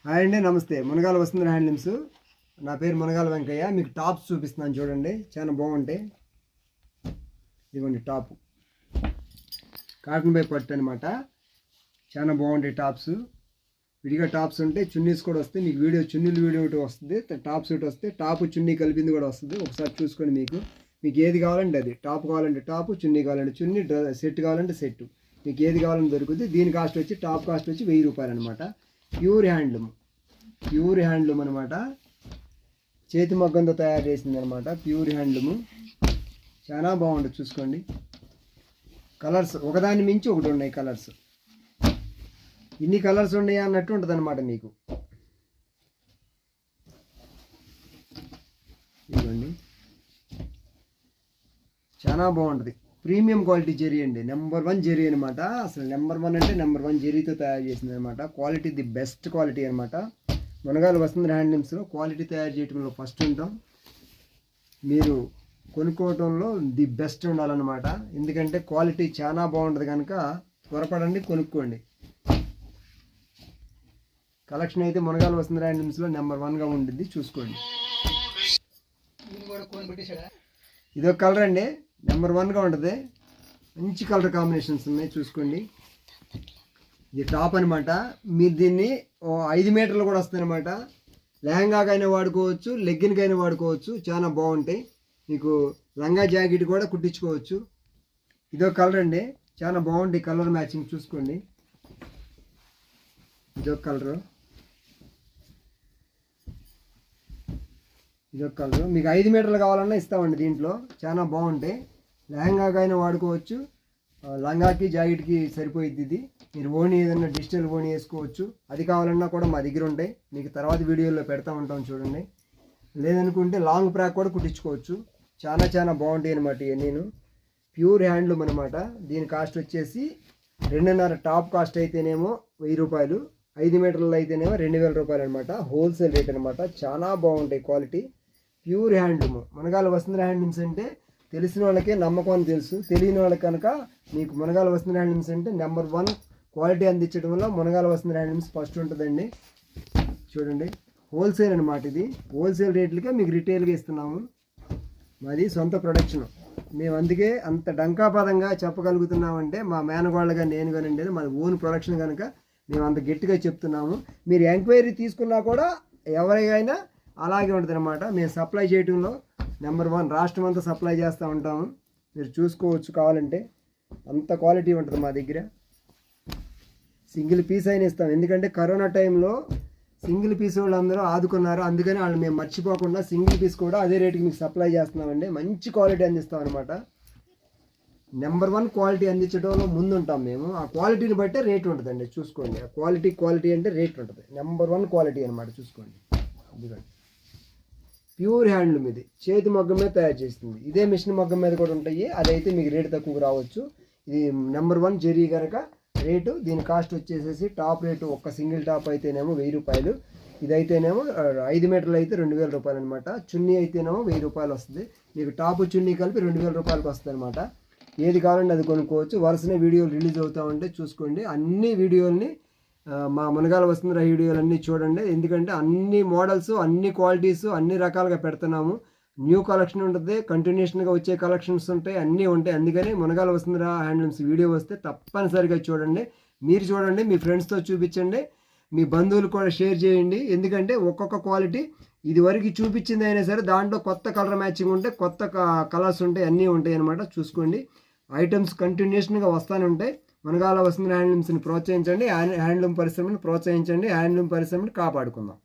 Hi అండి, నమస్తే. Munagala Vasundhara handlooms. నా పేరు మునగాల వెంకయ్య. మీకు టాప్స్ చూపిస్తున్నాను చూడండి, చాలా బాగుంటాయి. ఇదిగోండి టాప్, కాటన్ బై పట్టు అనమాట. చాలా బాగుంటాయి టాప్స్. విడిగా టాప్స్ ఉంటాయి, చున్నీస్ కూడా వస్తాయి. మీకు చున్నీలు వీడియో ఒకటి వస్తుంది, టాప్స్ ఒకటి వస్తాయి. టాప్ చున్నీ కలిపింది కూడా వస్తుంది. ఒకసారి చూసుకొని మీకు ఏది కావాలంటే అది. టాప్ కావాలంటే టాప్, చున్నీ కావాలంటే చున్నీ, సెట్ కావాలంటే సెట్. మీకు ఏది కావాలని దొరుకుతుంది. దీని కాస్ట్ వచ్చి టాప్ కాస్ట్ వచ్చి 1000 రూపాయలు అనమాట. ప్యూర్ హ్యాండ్లూమ్ అనమాట. చేతి మగ్గంతో తయారు చేసింది అనమాట. ప్యూర్ హ్యాండ్లూమ్ చాలా బాగుంటుంది. చూసుకోండి, కలర్స్ ఒకదాని మించి ఒకటి ఉన్నాయి. కలర్స్ ఇన్ని కలర్స్ ఉన్నాయి అన్నట్టు ఉంటుంది అనమాట. మీకు ఇదిగోండి, చాలా బాగుంటుంది. ప్రీమియం క్వాలిటీ జెరీ అండి, నెంబర్ 1 జెరీ అనమాట. అసలు నెంబర్ 1 అంటే నెంబర్ 1 జెరీతో తయారు చేసింది అనమాట. క్వాలిటీ ది బెస్ట్ క్వాలిటీ అనమాట. మునగాల వసుంధర హ్యాండ్లూమ్స్లో క్వాలిటీ తయారు చేయడంలో ఫస్ట్ ఉంటాం. మీరు కొనుక్కోవటంలో ది బెస్ట్ ఉండాలన్నమాట. ఎందుకంటే క్వాలిటీ చాలా బాగుంటుంది కనుక త్వరపడండి, కొనుక్కోండి. కలెక్షన్ అయితే మునగాల వసుంధర హ్యాండ్లూమ్స్లో నెంబర్ 1గా ఉంటుంది. చూసుకోండి. ఇదొక కలర్ అండి, నెంబర్ 1గా ఉంటుంది. మంచి కలర్ కాంబినేషన్స్ ఉన్నాయి. చూసుకోండి, ఇది టాప్ అనమాట. మీరు దీన్ని 5 మీటర్లు కూడా వస్తాయి అనమాట. లెహంగాకైనా వాడుకోవచ్చు, లెగ్గిన్కైనా వాడుకోవచ్చు. చాలా బాగుంటాయి. మీకు లంగా జాకెట్ కూడా కుట్టించుకోవచ్చు. ఇదొక కలర్ అండి, చాలా బాగుంటాయి. కలర్ మ్యాచింగ్ చూసుకోండి. ఇదొక కలరు, మీకు 5 మీటర్లు కావాలన్నా ఇస్తామండి. దీంట్లో చాలా బాగుంటాయి. లెహంగాకైనా వాడుకోవచ్చు, లంగాకి జాకెట్కి సరిపోయిద్ది. ఇది మీరు ఓణి ఏదన్నా డిజిటల్ ఓణి వేసుకోవచ్చు. అది కావాలన్నా కూడా మా దగ్గర ఉంటాయి. మీకు తర్వాత వీడియోలో పెడతా ఉంటాం చూడండి. లేదనుకుంటే లాంగ్ ఫ్రాక్ కూడా కుట్టించుకోవచ్చు. చాలా బాగుంటాయి అనమాట. నేను ప్యూర్ హ్యాండ్లూమ్ అనమాట. దీని కాస్ట్ వచ్చేసి 2.5. టాప్ కాస్ట్ అయితేనేమో 1000 రూపాయలు, 5 మీటర్లు అయితేనేమో 2000 రూపాయలు అనమాట. హోల్సేల్ రేట్ అనమాట. చాలా బాగుంటాయి quality. Pure handloom. Munagala Vasundhara handlooms అంటే తెలిసిన వాళ్ళకే నమ్మకం అని తెలుసు. తెలియని వాళ్ళకి కనుక మీకు మునగాల వసుంధర హ్యాండ్లూమ్స్ అంటే నెంబర్ 1 క్వాలిటీ అందించడం వల్ల మునగాల వసుంధర హ్యాండ్లూమ్స్ ఫస్ట్ ఉంటుందండి. చూడండి, హోల్సేల్ అనమాట. ఇది హోల్సేల్ రేట్లకే మీకు రిటైల్గా ఇస్తున్నాము. మాది సొంత ప్రొడక్షన్. మేము అందుకే అంత డంకాపదంగా చెప్పగలుగుతున్నామంటే మా మేనగోళ్ళగా నేను కానండి, మాది ఓన్ ప్రొడక్షన్ కనుక మేము అంత గట్టిగా చెప్తున్నాము. మీరు ఎంక్వైరీ తీసుకున్నా కూడా ఎవరికైనా అలాగే ఉంటుంది అనమాట. మేము సప్లై చేయడంలో నెంబర్ 1. రాష్ట్రం అంతా సప్లై చేస్తూ ఉంటాము. మీరు చూసుకోవచ్చు కావాలంటే. అంత క్వాలిటీ ఉంటుంది మా దగ్గర. సింగిల్ పీస్ అయినా ఇస్తాం. ఎందుకంటే కరోనా టైంలో సింగిల్ పీస్ వాళ్ళు అందరూ ఆదుకున్నారు. అందుకని వాళ్ళు మేము మర్చిపోకుండా సింగిల్ పీస్ కూడా అదే రేటుకి మీకు సప్లై చేస్తున్నామండి. మంచి క్వాలిటీ అందిస్తాం అనమాట. నెంబర్ 1 క్వాలిటీ అందించడంలో ముందు ఉంటాం మేము. ఆ క్వాలిటీని బట్టే రేట్ ఉంటుందండి. చూసుకోండి, ఆ క్వాలిటీ అంటే రేట్ ఉంటుంది. నెంబర్ 1 క్వాలిటీ అనమాట. చూసుకోండి, ఇదిగోండి ప్యూర్ హ్యాండ్లూమ్. ఇది చేతి మగ్గం మీద తయారు చేస్తుంది. ఇదే మిషన్ మగ్గం మీద కూడా ఉంటాయి. అదైతే మీకు రేటు తక్కువ రావచ్చు. ఇది నెంబర్ 1 జెరీ కనుక రేటు. దీని కాస్ట్ వచ్చేసేసి టాప్ రేటు ఒక్క సింగిల్ టాప్ అయితేనేమో 1000 రూపాయలు. ఇదైతేనేమో 5 మీటర్లు అయితే 2000 రూపాయలు అనమాట. చున్నీ అయితేనేమో 1000 రూపాయలు వస్తుంది. మీకు టాప్ చున్నీ కలిపి 2000 రూపాయలకు వస్తుంది అనమాట. ఏది కావాలంటే అది కొనుక్కోవచ్చు. వరుసనే వీడియోలు రిలీజ్ అవుతూ ఉంటే చూసుకోండి. అన్ని వీడియోల్ని మా మునగాల వసుంధర వీడియోలన్నీ చూడండి. ఎందుకంటే అన్ని మోడల్స్, అన్ని క్వాలిటీస్, అన్ని రకాలుగా పెడుతున్నాము. న్యూ కలెక్షన్ ఉంటుంది, కంటిన్యూషన్గా వచ్చే కలెక్షన్స్ ఉంటాయి, అన్నీ ఉంటాయి. అందుకని మునగాల వసుంధర హ్యాండ్లూమ్స్ వీడియో వస్తే తప్పనిసరిగా చూడండి. మీరు చూడండి, మీ ఫ్రెండ్స్తో చూపించండి, మీ బంధువులు కూడా షేర్ చేయండి. ఎందుకంటే ఒక్కొక్క క్వాలిటీ ఇదివరకు చూపించింది అయినా సరే దాంట్లో కొత్త కలర్ మ్యాచింగ్ ఉంటాయి, కొత్త కలర్స్ ఉంటాయి, అన్నీ ఉంటాయి అన్నమాట. చూసుకోండి, ఐటమ్స్ కంటిన్యూషన్గా వస్తూనే ఉంటాయి. మునగాల వసుంధర హ్యాండ్లూమ్స్ని ప్రోత్సహించండి, హ్యాండ్లూమ్ పరిశ్రమని ప్రోత్సహించండి. హ్యాండ్లూమ్ పరిశ్రమని కాపాడుకుందాం.